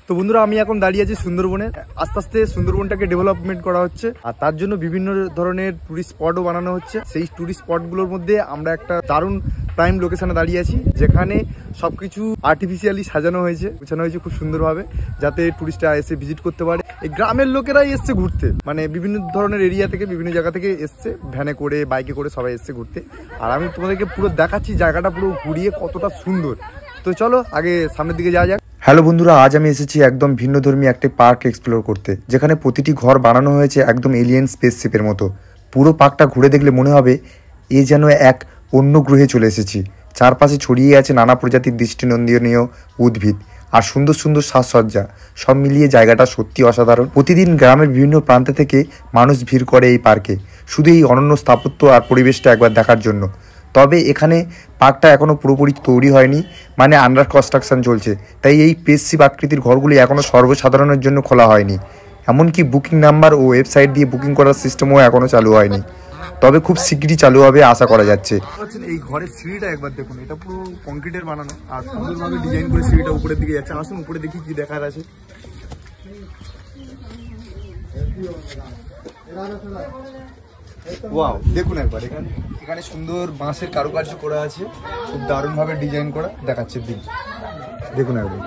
তো বন্ধুরা আমি এখন দাঁড়িয়ে আছি সুন্দরবনে। আস্তে আস্তে সুন্দরবনটাকে ডেভেলপমেন্ট করা হচ্ছে আর তার জন্য বিভিন্ন ধরনের টুরিস্ট স্পটও বানানো হচ্ছে। সেই টুরিস্ট স্পটগুলোর মধ্যে আমরা একটা দারুণ প্রাইম লোকেশনে দাঁড়িয়ে আছি, যেখানে সবকিছু আর্টিফিশিয়ালি সাজানো হয়েছে, গোছানো হয়েছে খুব সুন্দরভাবে, যাতে টুরিস্টরা এসে ভিজিট করতে পারে। এই গ্রামের লোকেরাই এসছে ঘুরতে, মানে বিভিন্ন ধরনের এরিয়া থেকে, বিভিন্ন জায়গা থেকে এসছে, ভ্যানে করে বাইকে করে সবাই এসছে ঘুরতে। আর আমি তোমাদেরকে পুরো দেখাচ্ছি জায়গাটা পুরো ঘুরিয়ে কতটা সুন্দর। তো চলো আগে সামনের দিকে যাওয়া যাক। হ্যালো বন্ধুরা, আজ আমি এসেছি একদম ভিন্নধর্মী একটা পার্ক এক্সপ্লোর করতে, যেখানে প্রতিটি ঘর বানানো হয়েছে একদম এলিয়েন স্পেসশিপের মতো। পুরো পার্কটা ঘুরে দেখলে মনে হবে এ যেন এক অন্য গ্রহে চলে এসেছি। চারপাশে ছড়িয়ে আছে নানা প্রজাতির দৃষ্টিনন্দনীয় উদ্ভিদ আর সুন্দর সুন্দর সাজসজ্জা, সব মিলিয়ে জায়গাটা সত্যি অসাধারণ। প্রতিদিন গ্রামের বিভিন্ন প্রান্ত থেকে মানুষ ভিড় করে এই পার্কে, শুধু এই অনন্য স্থাপত্য আর পরিবেশটা একবার দেখার জন্য। তবে এখানে পার্কটা এখনও পুরোপুরি তৈরি হয়নি, মানে আন্ডার কনস্ট্রাকশন চলছে, তাই এই স্পেসশিপ আকৃতির ঘরগুলি এখনও সর্বসাধারণের জন্য খোলা হয়নি। এমনকি বুকিং নাম্বার ও ওয়েবসাইট দিয়ে বুকিং করার সিস্টেমও এখনও চালু হয়নি, তবে খুব শিগগিরই চালু হবে আশা করা যাচ্ছে। এই ঘরের সিঁড়িটা একবার দেখুন, এটা পুরো কংক্রিটের বানানো আর সুন্দরভাবে ডিজাইন করে সিঁড়িটা উপরের দিকে যাচ্ছে। আসুন উপরে দেখি কি দেখার আছে। ওয়াও, দেখুন একবার এখানে সুন্দর বাঁশের কারুকার্য করা আছে, খুব দারুণ ভাবে ডিজাইন করা দেখাচ্ছে। দেখুন একবার,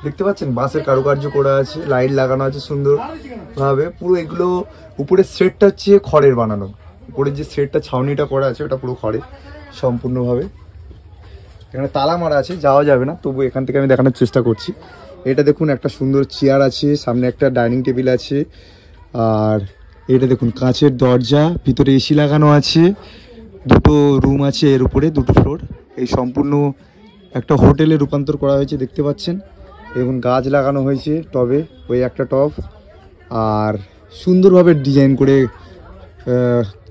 দেখতে পাচ্ছেন বাঁশের কারুকার্য করা আছে, লাইট লাগানো আছে সুন্দর ভাবে। পুরো এগুলো উপরের সেটটা হচ্ছে খড়ের বানানো, উপরের যে সেটটা ছাউনিটা করা আছে ওটা পুরো খড়ের সম্পূর্ণভাবে। এখানে তালা মারা আছে, যাওয়া যাবে না, তবু এখান থেকে আমি দেখানোর চেষ্টা করছি। এটা দেখুন একটা সুন্দর চেয়ার আছে, সামনে একটা ডাইনিং টেবিল আছে, আর এটা দেখুন কাঁচের দরজা, ভিতরে এসি লাগানো আছে, দুটো রুম আছে, এর উপরে দুটো ফ্লোর। এই সম্পূর্ণ একটা হোটেলে রূপান্তর করা হয়েছে দেখতে পাচ্ছেন, এবং গাছ লাগানো হয়েছে টবে, ওই একটা টব, আর সুন্দরভাবে ডিজাইন করে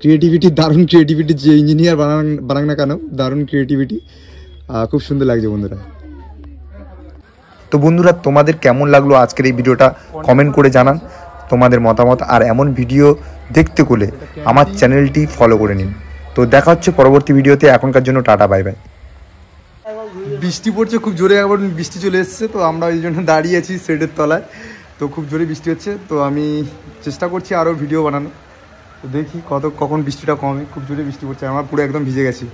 ক্রিয়েটিভিটি, দারুণ ক্রিয়েটিভিটি, যে ইঞ্জিনিয়ার বানাক না কেন, দারুণ ক্রিয়েটিভিটি, খুব সুন্দর লাগছে বন্ধুরা। তো বন্ধুরা তোমাদের কেমন লাগলো আজকের এই ভিডিওটা কমেন্ট করে জানান তোমাদের মতামত, আর এমন ভিডিও দেখতে হলে আমার চ্যানেলটি ফলো করে নিন। তো দেখা হচ্ছে পরবর্তী ভিডিওতে, এখনকার জন্য টাটা, বাই বাই। বৃষ্টি পড়ছে খুব জোরে, একবার বৃষ্টি চলে এসছে, তো আমরা এই জন্য দাঁড়িয়ে আছি শেডের তলায়। তো খুব জোরে বৃষ্টি হচ্ছে, তো আমি চেষ্টা করছি আরও ভিডিও বানানো, তো দেখি কখন বৃষ্টিটা কমে। খুব জোরে বৃষ্টি পড়ছে, আমার পুরো একদম ভিজে গেছি।